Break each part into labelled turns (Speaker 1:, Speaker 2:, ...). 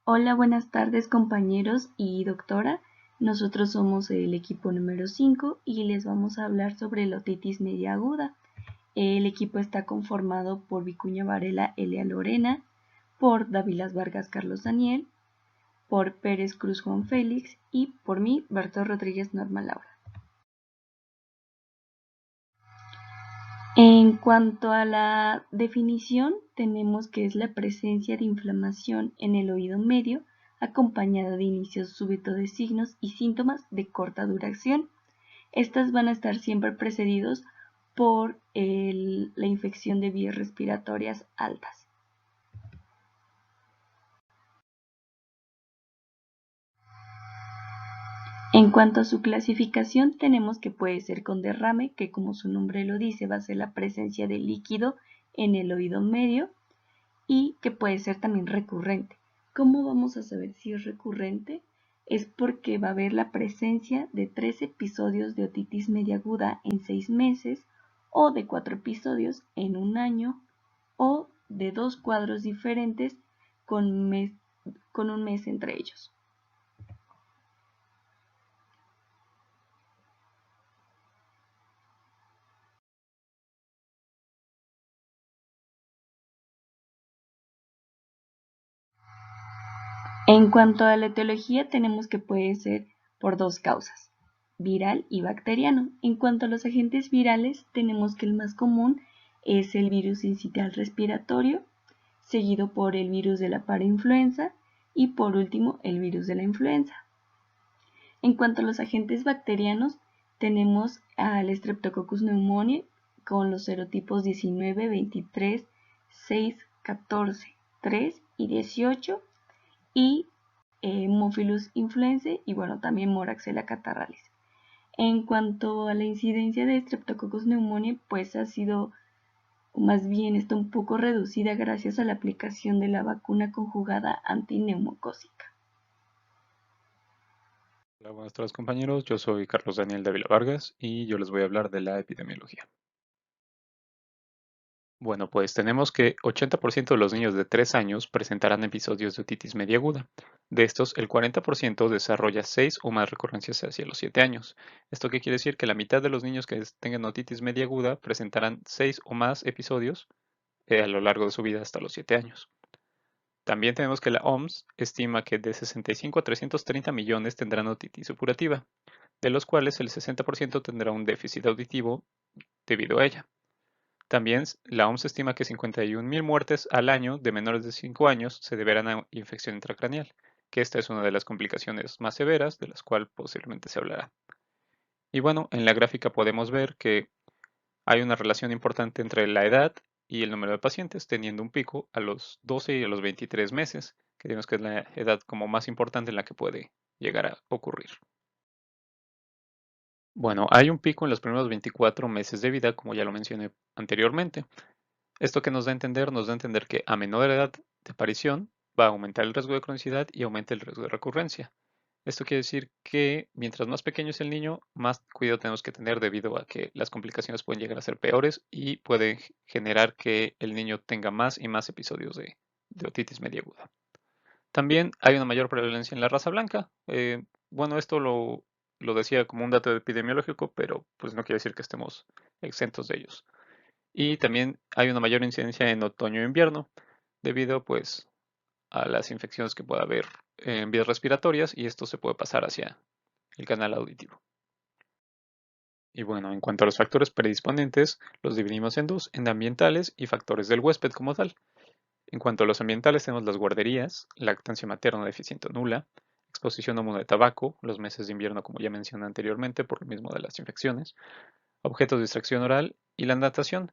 Speaker 1: Hola, buenas tardes compañeros y doctora. Nosotros somos el equipo número 5 y les vamos a hablar sobre la otitis media aguda. El equipo está conformado por Vicuña Varela Elia Lorena, por Davilas Vargas Carlos Daniel, por Pérez Cruz Juan Félix y por mí, Berto Rodríguez Norma Laura. En cuanto a la definición, tenemos que es la presencia de inflamación en el oído medio acompañada de inicios súbitos de signos y síntomas de corta duración. Estas van a estar siempre precedidos por la infección de vías respiratorias altas. En cuanto a su clasificación, tenemos que puede ser con derrame, que como su nombre lo dice, va a ser la presencia de líquido en el oído medio, y que puede ser también recurrente. ¿Cómo vamos a saber si es recurrente? Es porque va a haber la presencia de 3 episodios de otitis media aguda en 6 meses, o de 4 episodios en un año, o de 2 cuadros diferentes con un mes entre ellos. En cuanto a la etiología, tenemos que puede ser por 2 causas, viral y bacteriano. En cuanto a los agentes virales, tenemos que el más común es el virus sincitial respiratorio, seguido por el virus de la parainfluenza y por último el virus de la influenza. En cuanto a los agentes bacterianos, tenemos al Streptococcus pneumoniae con los serotipos 19, 23, 6, 14, 3 y 18 y Haemophilus influenzae y bueno, también Moraxella catarrhalis. En cuanto a la incidencia de Streptococcus pneumoniae, pues ha sido, o más bien está un poco reducida gracias a la aplicación de la vacuna conjugada antineumocócica.
Speaker 2: Hola, buenas tardes compañeros, yo soy Carlos Daniel Dávila Vargas y yo les voy a hablar de la epidemiología. Bueno, pues tenemos que 80% de los niños de 3 años presentarán episodios de otitis media aguda. De estos, el 40% desarrolla 6 o más recurrencias hacia los 7 años. ¿Esto qué quiere decir? Que la mitad de los niños que tengan otitis media aguda presentarán 6 o más episodios a lo largo de su vida hasta los 7 años. También tenemos que la OMS estima que de 65 a 330 millones tendrán otitis supurativa, de los cuales el 60% tendrá un déficit auditivo debido a ella. También la OMS estima que 51.000 muertes al año de menores de 5 años se deberán a infección intracraneal, que esta es una de las complicaciones más severas de las cuales posiblemente se hablará. Y bueno, en la gráfica podemos ver que hay una relación importante entre la edad y el número de pacientes, teniendo un pico a los 12 y a los 23 meses, que digamos que es la edad como más importante en la que puede llegar a ocurrir. Bueno, hay un pico en los primeros 24 meses de vida, como ya lo mencioné anteriormente. Esto que nos da a entender que a menor edad de aparición va a aumentar el riesgo de cronicidad y aumenta el riesgo de recurrencia. Esto quiere decir que mientras más pequeño es el niño, más cuidado tenemos que tener debido a que las complicaciones pueden llegar a ser peores y pueden generar que el niño tenga más y más episodios de otitis media aguda. También hay una mayor prevalencia en la raza blanca. Bueno, esto lo decía como un dato epidemiológico, pero pues no quiere decir que estemos exentos de ellos. Y también hay una mayor incidencia en otoño e invierno, debido pues a las infecciones que pueda haber en vías respiratorias y esto se puede pasar hacia el canal auditivo. Y bueno, en cuanto a los factores predisponentes, los dividimos en dos, en ambientales y factores del huésped como tal. En cuanto a los ambientales, tenemos las guarderías, lactancia materna deficiente o nula, exposición a humo de tabaco, los meses de invierno como ya mencioné anteriormente por lo mismo de las infecciones, objetos de extracción oral y la natación.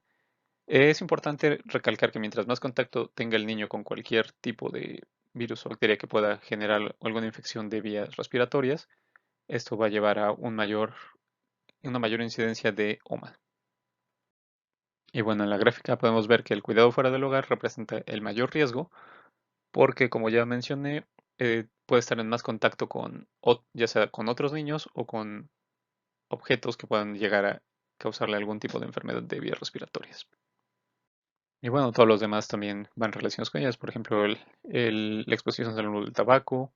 Speaker 2: Es importante recalcar que mientras más contacto tenga el niño con cualquier tipo de virus o bacteria que pueda generar alguna infección de vías respiratorias, esto va a llevar a una mayor incidencia de OMA. Y bueno, en la gráfica podemos ver que el cuidado fuera del hogar representa el mayor riesgo porque, como ya mencioné, puede estar en más contacto con, ya sea con otros niños o con objetos que puedan llegar a causarle algún tipo de enfermedad de vías respiratorias. Y bueno, todos los demás también van relacionados con ellas. Por ejemplo, la exposición al humo del tabaco,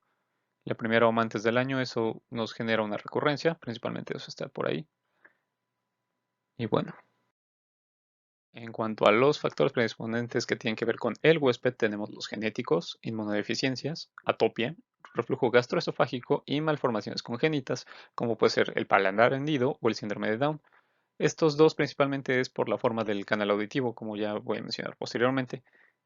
Speaker 2: la primera o antes del año, eso nos genera una recurrencia, principalmente eso está por ahí. Y bueno, en cuanto a los factores predisponentes que tienen que ver con el huésped, tenemos los genéticos, inmunodeficiencias, atopia, reflujo gastroesofágico y malformaciones congénitas, como puede ser el paladar hendido o el síndrome de Down. Estos dos principalmente es por la forma del canal auditivo, como ya voy a mencionar posteriormente,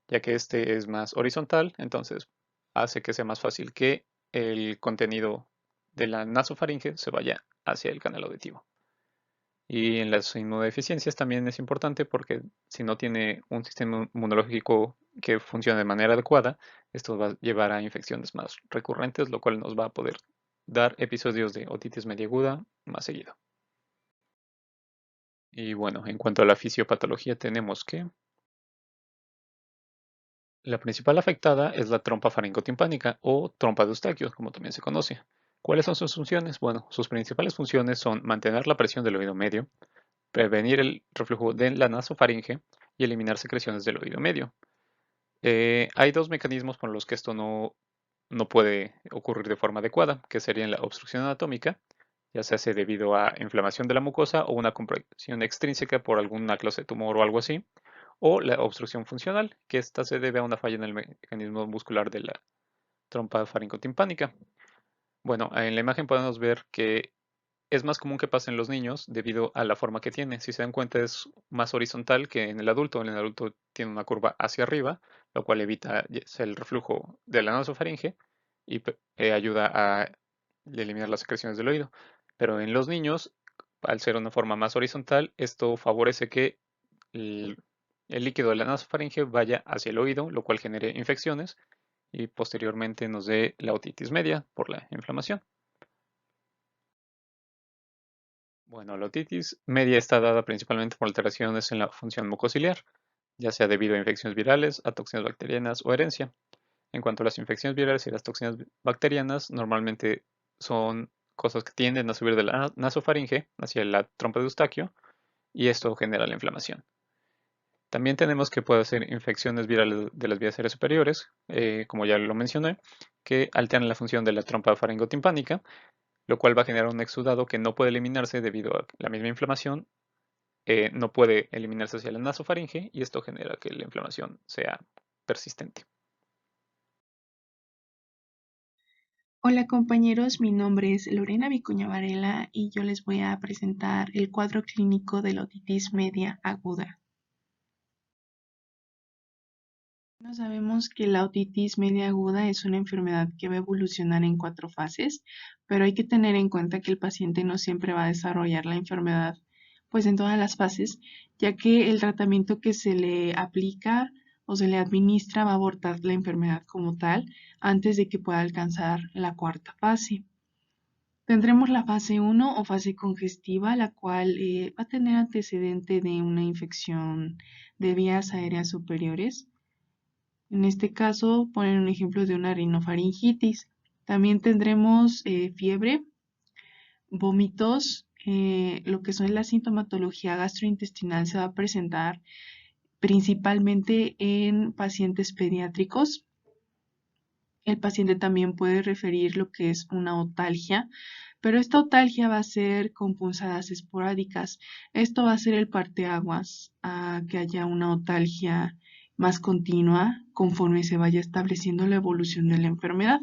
Speaker 2: ya que este es más horizontal, entonces hace que sea más fácil que el contenido de la nasofaringe se vaya hacia el canal auditivo. Y en las inmunodeficiencias también es importante porque si no tiene un sistema inmunológico que funcione de manera adecuada, esto va a llevar a infecciones más recurrentes, lo cual nos va a poder dar episodios de otitis media aguda más seguido. Y bueno, en cuanto a la fisiopatología, tenemos que la principal afectada es la trompa faringotimpánica o trompa de Eustaquio, como también se conoce. ¿Cuáles son sus funciones? Bueno, sus principales funciones son mantener la presión del oído medio, prevenir el reflujo de la nasofaringe y eliminar secreciones del oído medio. Hay dos mecanismos por los que esto no puede ocurrir de forma adecuada, que serían la obstrucción anatómica, ya se hace debido a inflamación de la mucosa o una compresión extrínseca por alguna clase de tumor o algo así, o la obstrucción funcional, que esta se debe a una falla en el mecanismo muscular de la trompa faringotimpánica. Bueno, en la imagen podemos ver que es más común que pase en los niños debido a la forma que tiene. Si se dan cuenta es más horizontal que en el adulto. En el adulto tiene una curva hacia arriba, lo cual evita el reflujo de la nasofaringe y ayuda a eliminar las secreciones del oído. Pero en los niños, al ser una forma más horizontal, esto favorece que el, el líquido de la nasofaringe vaya hacia el oído, lo cual genere infecciones y posteriormente nos dé la otitis media por la inflamación. Bueno, la otitis media está dada principalmente por alteraciones en la función mucociliar, ya sea debido a infecciones virales, a toxinas bacterianas o herencia. En cuanto a las infecciones virales y las toxinas bacterianas, normalmente son cosas que tienden a subir de la nasofaringe hacia la trompa de Eustaquio y esto genera la inflamación. También tenemos que puede ser infecciones virales de las vías aéreas superiores, como ya lo mencioné, que alteran la función de la trompa faringotimpánica, lo cual va a generar un exudado que no puede eliminarse debido a la misma inflamación, no puede eliminarse hacia la nasofaringe y esto genera que la inflamación sea persistente.
Speaker 3: Hola compañeros, mi nombre es Lorena Vicuña Varela y yo les voy a presentar el cuadro clínico de la otitis media aguda. No sabemos que la otitis media aguda es una enfermedad que va a evolucionar en 4 fases, pero hay que tener en cuenta que el paciente no siempre va a desarrollar la enfermedad pues en todas las fases, ya que el tratamiento que se le aplica o se le administra va a abortar la enfermedad como tal antes de que pueda alcanzar la 4ª fase. Tendremos la fase 1 o fase congestiva, la cual va a tener antecedente de una infección de vías aéreas superiores. En este caso, ponen un ejemplo de una rinofaringitis. También tendremos fiebre, vómitos, lo que son la sintomatología gastrointestinal se va a presentar principalmente en pacientes pediátricos. El paciente también puede referir lo que es una otalgia, pero esta otalgia va a ser con punzadas esporádicas. Esto va a ser el parteaguas a que haya una otalgia más continua conforme se vaya estableciendo la evolución de la enfermedad.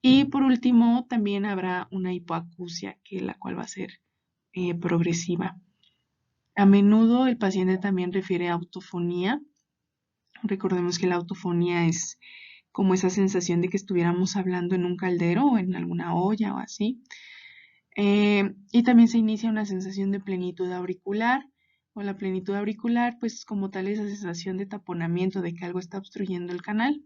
Speaker 3: Y por último, también habrá una hipoacusia, la cual va a ser progresiva. A menudo el paciente también refiere a autofonía. Recordemos que la autofonía es como esa sensación de que estuviéramos hablando en un caldero o en alguna olla o así. Y también se inicia una sensación de plenitud auricular, o la plenitud auricular, pues como tal esa sensación de taponamiento, de que algo está obstruyendo el canal.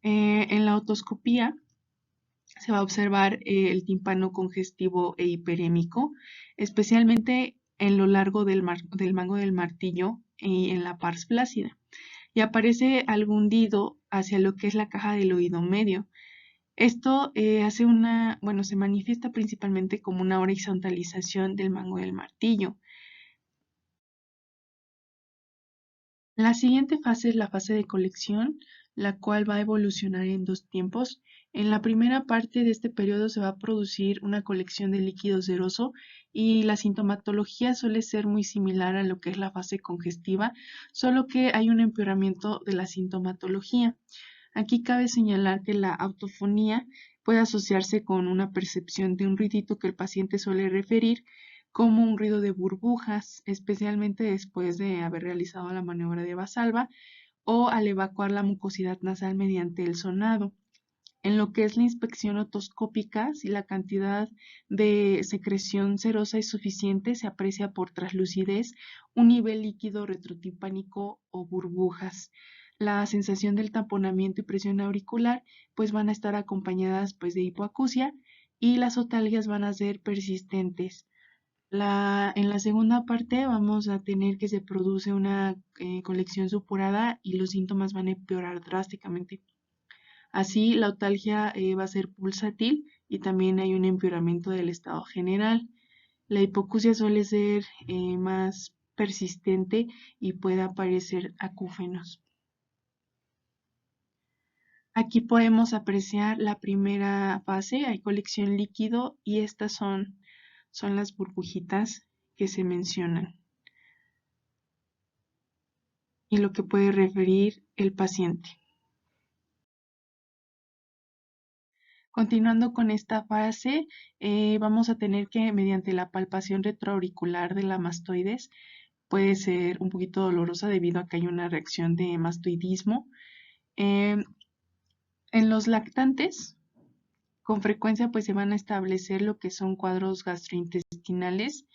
Speaker 3: En la otoscopía se va a observar el tímpano congestivo e hiperémico, especialmente en lo largo del mango del martillo y en la pars flácida. Y aparece algún hundido hacia lo que es la caja del oído medio. Esto se manifiesta principalmente como una horizontalización del mango del martillo. La siguiente fase es la fase de colección, la cual va a evolucionar en dos tiempos. En la primera parte de este periodo se va a producir una colección de líquido seroso y la sintomatología suele ser muy similar a lo que es la fase congestiva, solo que hay un empeoramiento de la sintomatología. Aquí cabe señalar que la autofonía puede asociarse con una percepción de un ruidito que el paciente suele referir como un ruido de burbujas, especialmente después de haber realizado la maniobra de Valsalva o al evacuar la mucosidad nasal mediante el sonado. En lo que es la inspección otoscópica, si la cantidad de secreción serosa es suficiente, se aprecia por traslucidez un nivel líquido retrotimpánico o burbujas. La sensación del tamponamiento y presión auricular pues van a estar acompañadas pues de hipoacusia y las otalgias van a ser persistentes. En la segunda parte vamos a tener que se produce una colección supurada y los síntomas van a empeorar drásticamente. Así, la otalgia va a ser pulsátil y también hay un empeoramiento del estado general. La hipoacusia suele ser más persistente y puede aparecer acúfenos. Aquí podemos apreciar la primera fase, hay colección líquido y estas son las burbujitas que se mencionan y lo que puede referir el paciente. Continuando con esta fase, vamos a tener que mediante la palpación retroauricular de la mastoides, puede ser un poquito dolorosa debido a que hay una reacción de mastoidismo. En los lactantes, con frecuencia pues se van a establecer lo que son cuadros gastrointestinales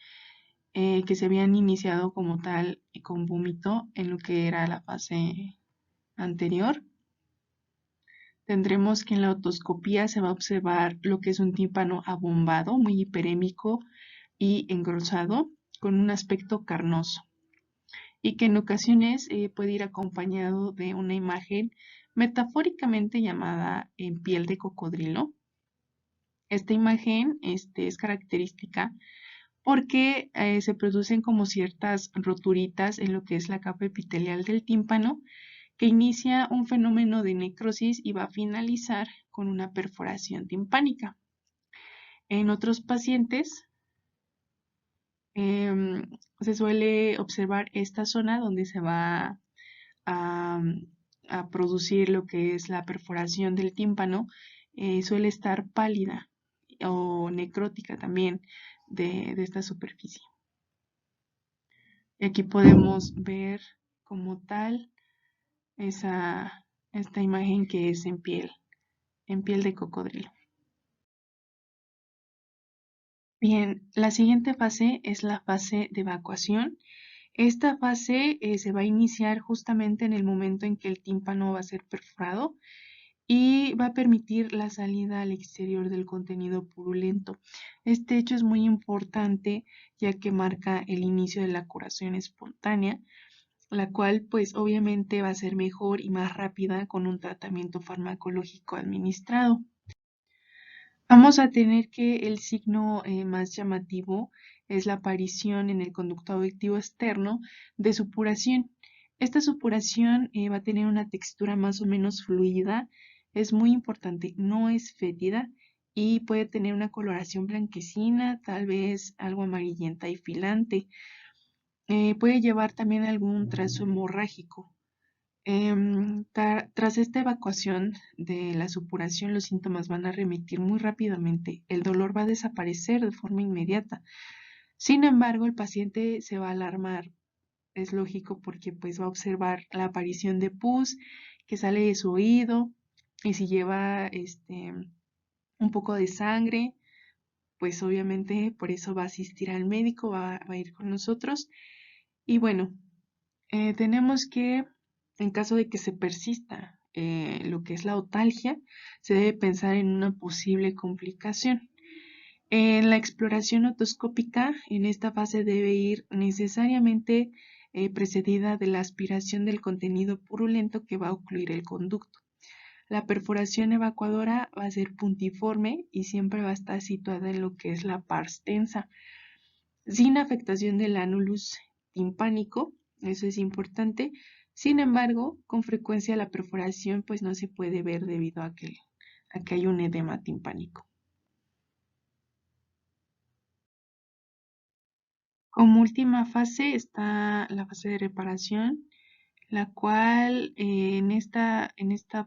Speaker 3: que se habían iniciado como tal con vómito en lo que era la fase anterior. Tendremos que en la otoscopía se va a observar lo que es un tímpano abombado, muy hiperémico y engrosado, con un aspecto carnoso, y que en ocasiones puede ir acompañado de una imagen metafóricamente llamada en piel de cocodrilo. Esta imagen es característica porque se producen como ciertas roturitas en lo que es la capa epitelial del tímpano, que inicia un fenómeno de necrosis y va a finalizar con una perforación timpánica. En otros pacientes se suele observar esta zona donde se va a, a producir lo que es la perforación del tímpano, suele estar pálida o necrótica también de esta superficie. Y aquí podemos ver como tal esta imagen que es en piel de cocodrilo. Bien, la siguiente fase es la fase de evacuación. Esta fase se va a iniciar justamente en el momento en que el tímpano va a ser perforado y va a permitir la salida al exterior del contenido purulento. Este hecho es muy importante ya que marca el inicio de la curación espontánea, la cual pues obviamente va a ser mejor y más rápida con un tratamiento farmacológico administrado. Vamos a tener que el signo más llamativo es la aparición en el conducto auditivo externo de supuración. Esta supuración va a tener una textura más o menos fluida, es muy importante, no es fétida y puede tener una coloración blanquecina, tal vez algo amarillenta y filante. Puede llevar también algún trazo hemorrágico. Tras esta evacuación de la supuración, los síntomas van a remitir muy rápidamente. El dolor va a desaparecer de forma inmediata. Sin embargo, el paciente se va a alarmar. Es lógico porque pues va a observar la aparición de pus que sale de su oído y si lleva un poco de sangre, pues obviamente por eso va a asistir al médico, va a ir con nosotros. Y bueno, tenemos que, en caso de que se persista lo que es la otalgia, se debe pensar en una posible complicación. En la exploración otoscópica, en esta fase debe ir necesariamente precedida de la aspiración del contenido purulento que va a ocluir el conducto. La perforación evacuadora va a ser puntiforme y siempre va a estar situada en lo que es la pars tensa, sin afectación del anulus timpánico, eso es importante, Sin embargo, con frecuencia la perforación pues no se puede ver debido a que hay un edema timpánico. Como última fase está la fase de reparación, la cual en esta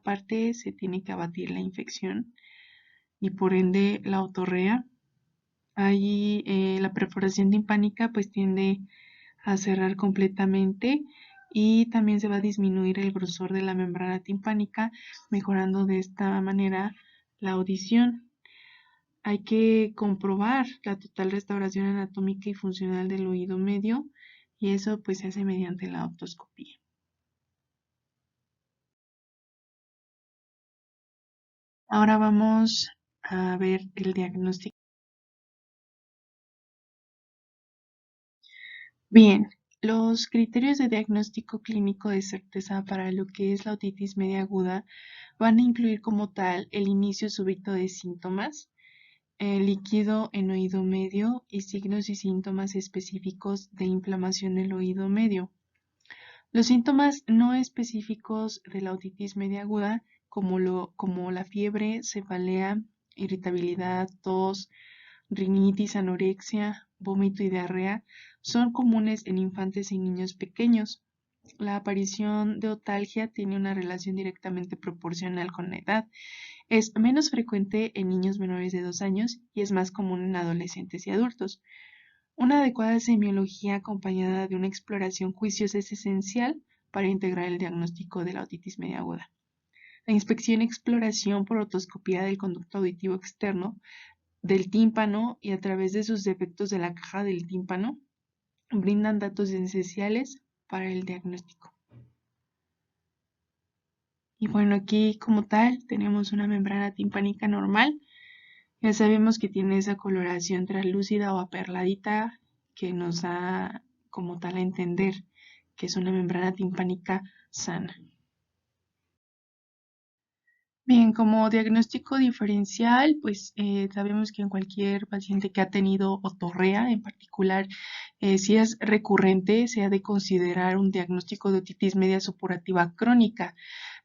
Speaker 3: parte se tiene que abatir la infección y por ende la otorrea. Ahí la perforación timpánica pues tiende a cerrar completamente y también se va a disminuir el grosor de la membrana timpánica, mejorando de esta manera la audición. Hay que comprobar la total restauración anatómica y funcional del oído medio y eso pues se hace mediante la otoscopía. Ahora vamos a ver el diagnóstico. Bien, los criterios de diagnóstico clínico de certeza para lo que es la otitis media aguda van a incluir como tal el inicio súbito de síntomas, el líquido en oído medio y signos y síntomas específicos de inflamación del oído medio. Los síntomas no específicos de la otitis media aguda, como la fiebre, cefalea, irritabilidad, tos, rinitis, anorexia, vómito y diarrea, son comunes en infantes y niños pequeños. La aparición de otalgia tiene una relación directamente proporcional con la edad. Es menos frecuente en niños menores de 2 años y es más común en adolescentes y adultos. Una adecuada semiología acompañada de una exploración juiciosa es esencial para integrar el diagnóstico de la otitis media aguda. La inspección y exploración por otoscopía del conducto auditivo externo del tímpano y a través de sus defectos de la caja del tímpano brindan datos esenciales para el diagnóstico. Y bueno, aquí como tal tenemos una membrana timpánica normal. Ya sabemos que tiene esa coloración translúcida o aperladita que nos da como tal a entender que es una membrana timpánica sana. Bien, como diagnóstico diferencial, pues sabemos que en cualquier paciente que ha tenido otorrea en particular, si es recurrente, se ha de considerar un diagnóstico de otitis media supurativa crónica,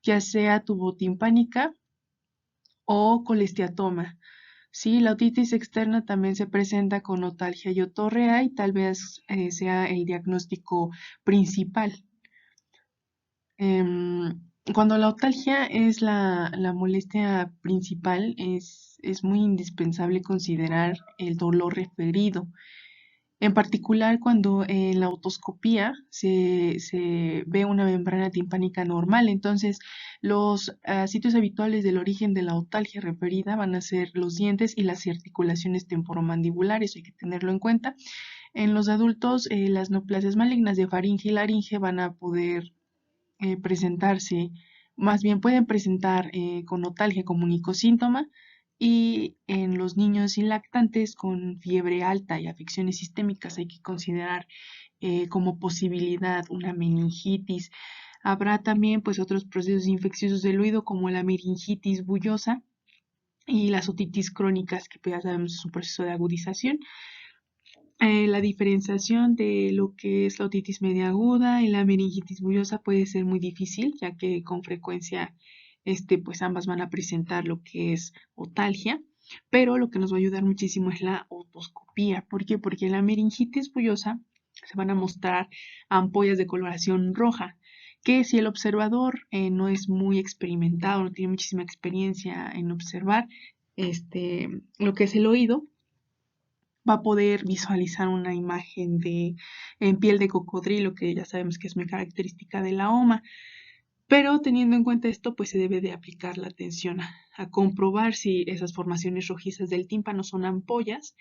Speaker 3: ya sea tubotimpánica o colesteatoma. Sí, la otitis externa también se presenta con otalgia y otorrea y tal vez sea el diagnóstico principal. Cuando la otalgia es la molestia principal, es muy indispensable considerar el dolor referido. En particular, cuando en la otoscopía se ve una membrana timpánica normal, entonces los sitios habituales del origen de la otalgia referida van a ser los dientes y las articulaciones temporomandibulares, hay que tenerlo en cuenta. En los adultos, las neoplasias malignas de faringe y laringe van a poder presentarse, más bien pueden presentar con otalgia como único síntoma y en los niños y lactantes con fiebre alta y afecciones sistémicas hay que considerar como posibilidad una meningitis. Habrá también pues otros procesos infecciosos del oído como la meningitis bullosa y las otitis crónicas que pues, ya sabemos es un proceso de agudización. La diferenciación de lo que es la otitis media aguda y la meningitis bullosa puede ser muy difícil, ya que con frecuencia pues ambas van a presentar lo que es otalgia, pero lo que nos va a ayudar muchísimo es la otoscopía. ¿Por qué? Porque en la meningitis bullosa se van a mostrar ampollas de coloración roja, que si el observador no es muy experimentado, no tiene muchísima experiencia en observar lo que es el oído, va a poder visualizar una imagen en piel de cocodrilo, que ya sabemos que es muy característica de la OMA. Pero teniendo en cuenta esto, pues se debe de aplicar la atención a comprobar si esas formaciones rojizas del tímpano son ampollas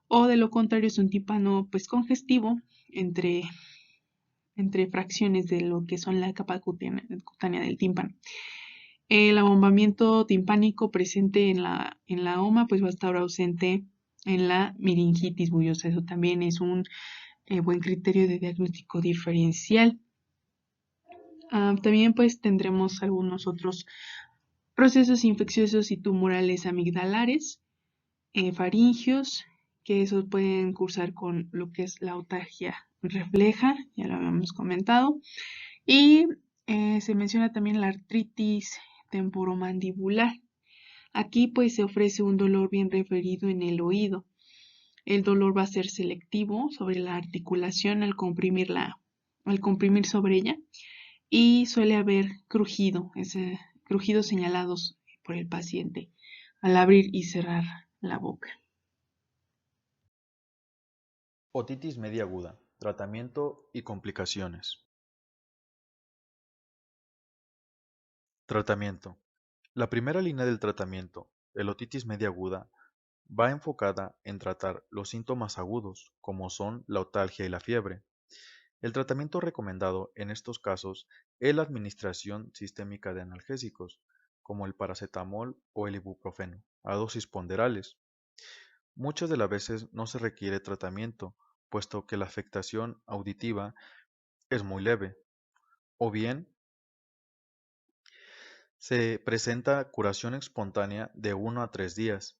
Speaker 3: o de lo contrario es un tímpano pues congestivo entre fracciones de lo que son la capa cutánea del tímpano. El abombamiento timpánico presente en la OMA pues va a estar ausente en la meningitis bullosa. Eso también es un buen criterio de diagnóstico diferencial. También pues tendremos algunos otros procesos infecciosos y tumorales amigdalares, faringios, que esos pueden cursar con lo que es la otalgia refleja, ya lo habíamos comentado, Y se menciona también la artritis temporomandibular. Aquí pues se ofrece un dolor bien referido en el oído. El dolor va a ser selectivo sobre la articulación al comprimir sobre ella, y suele haber crujido, crujidos señalados por el paciente al abrir y cerrar la boca.
Speaker 4: Otitis media aguda, tratamiento y complicaciones. Tratamiento. La primera línea del tratamiento de la otitis media aguda va enfocada en tratar los síntomas agudos, como son la otalgia y la fiebre. El tratamiento recomendado en estos casos es la administración sistémica de analgésicos, como el paracetamol o el ibuprofeno, a dosis ponderales. Muchas de las veces no se requiere tratamiento, puesto que la afectación auditiva es muy leve, o bien se presenta curación espontánea de 1 a 3 días.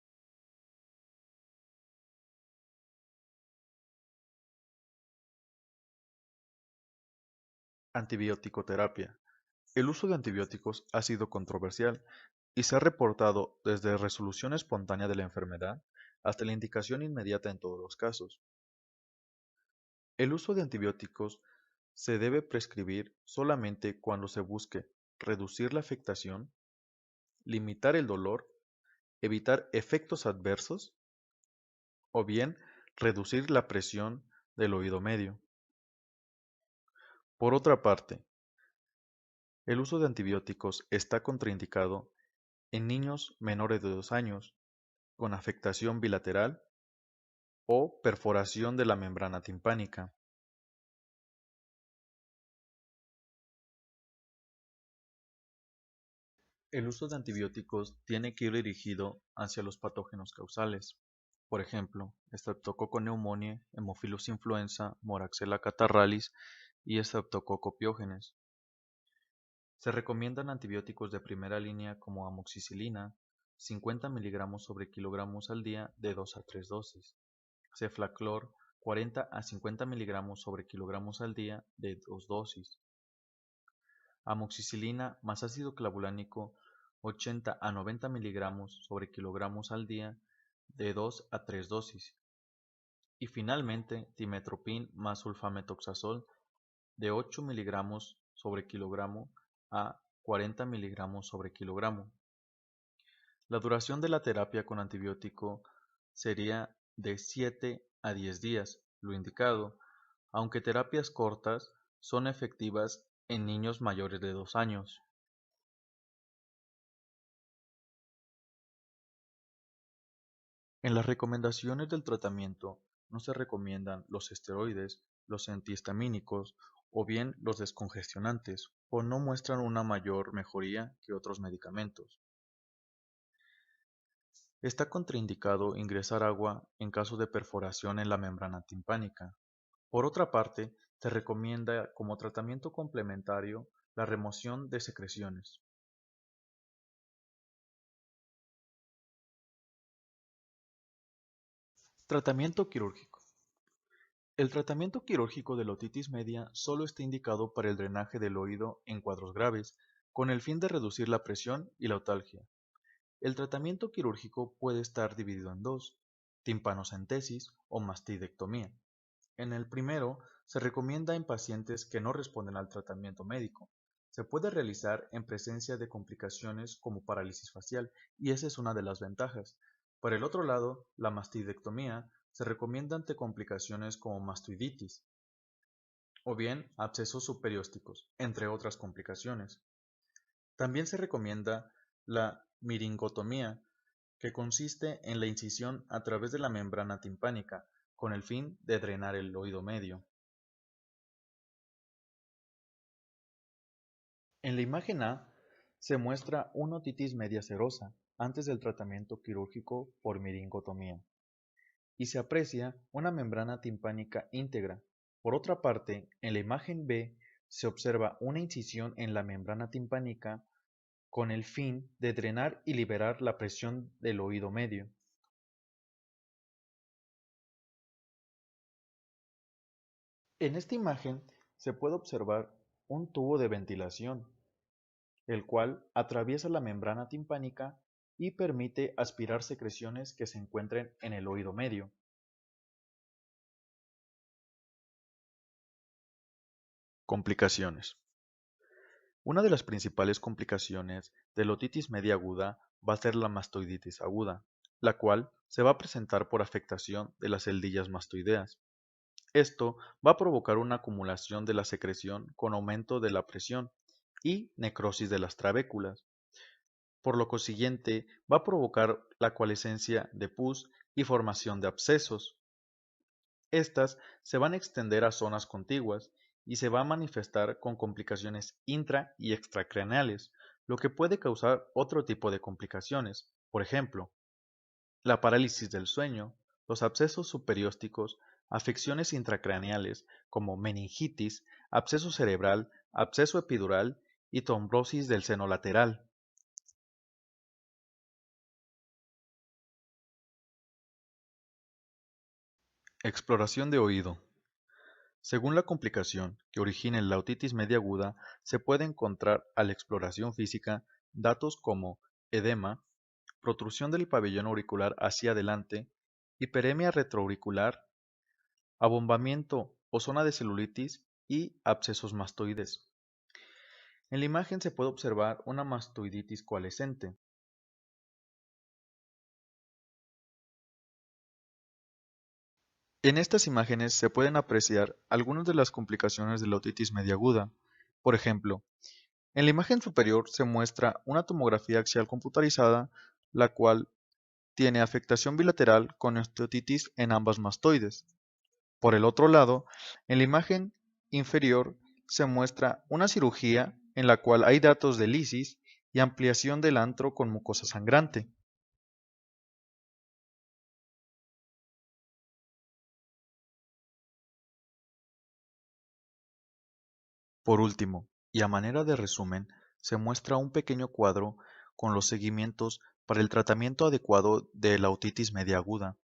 Speaker 4: Antibiótico-terapia. El uso de antibióticos ha sido controversial y se ha reportado desde resolución espontánea de la enfermedad hasta la indicación inmediata en todos los casos. El uso de antibióticos se debe prescribir solamente cuando se busque reducir la afectación, limitar el dolor, evitar efectos adversos o bien reducir la presión del oído medio. Por otra parte, el uso de antibióticos está contraindicado en niños menores de 2 años con afectación bilateral o perforación de la membrana timpánica. El uso de antibióticos tiene que ir dirigido hacia los patógenos causales, por ejemplo, Streptococcus pneumoniae, Haemophilus influenza, Moraxella catarrhalis y Streptococcus pyogenes. Se recomiendan antibióticos de primera línea como amoxicilina, 50 mg sobre kilogramos al día de 2 a 3 dosis, Cefaclor, 40 a 50 mg sobre kilogramos al día de 2 dosis, amoxicilina más ácido clavulánico, 80 a 90 mg sobre kilogramos al día de 2 a 3 dosis. Y finalmente, timetropin más sulfametoxazol de 8 mg sobre kilogramo a 40 mg sobre kilogramo. La duración de la terapia con antibiótico sería de 7 a 10 días, lo indicado, aunque terapias cortas son efectivas en niños mayores de 2 años. En las recomendaciones del tratamiento no se recomiendan los esteroides, los antihistamínicos o bien los descongestionantes, o no muestran una mayor mejoría que otros medicamentos. Está contraindicado ingresar agua en caso de perforación en la membrana timpánica. Por otra parte, se recomienda como tratamiento complementario la remoción de secreciones. Tratamiento quirúrgico. El tratamiento quirúrgico de la otitis media solo está indicado para el drenaje del oído en cuadros graves, con el fin de reducir la presión y la otalgia. El tratamiento quirúrgico puede estar dividido en dos: timpanocentesis o mastidectomía. En el primero, se recomienda en pacientes que no responden al tratamiento médico. Se puede realizar en presencia de complicaciones como parálisis facial, y esa es una de las ventajas. Por el otro lado, la mastidectomía se recomienda ante complicaciones como mastoiditis o bien abscesos subperiósticos, entre otras complicaciones. También se recomienda la miringotomía, que consiste en la incisión a través de la membrana timpánica, con el fin de drenar el oído medio. En la imagen A se muestra una otitis media serosa antes del tratamiento quirúrgico por miringotomía y se aprecia una membrana timpánica íntegra. Por otra parte, en la imagen B se observa una incisión en la membrana timpánica con el fin de drenar y liberar la presión del oído medio. En esta imagen se puede observar un tubo de ventilación, el cual atraviesa la membrana timpánica y permite aspirar secreciones que se encuentren en el oído medio. Complicaciones. Una de las principales complicaciones de la otitis media aguda va a ser la mastoiditis aguda, la cual se va a presentar por afectación de las celdillas mastoideas. Esto va a provocar una acumulación de la secreción con aumento de la presión y necrosis de las trabéculas, por lo consiguiente va a provocar la coalescencia de pus y formación de abscesos. Estas se van a extender a zonas contiguas y se va a manifestar con complicaciones intra y extracraneales, lo que puede causar otro tipo de complicaciones, por ejemplo, la parálisis del sueño, los abscesos superiósticos, afecciones intracraneales como meningitis, absceso cerebral, absceso epidural y trombosis del seno lateral. Exploración de oído. Según la complicación que origine la otitis media aguda, se puede encontrar a la exploración física datos como edema, protrusión del pabellón auricular hacia adelante, hiperemia retroauricular, abombamiento o zona de celulitis y abscesos mastoides. En la imagen se puede observar una mastoiditis coalescente. En estas imágenes se pueden apreciar algunas de las complicaciones de la otitis media aguda. Por ejemplo, en la imagen superior se muestra una tomografía axial computarizada, la cual tiene afectación bilateral con osteotitis en ambas mastoides. Por el otro lado, en la imagen inferior se muestra una cirugía en la cual hay datos de lisis y ampliación del antro con mucosa sangrante. Por último, y a manera de resumen, se muestra un pequeño cuadro con los seguimientos para el tratamiento adecuado de la otitis media aguda.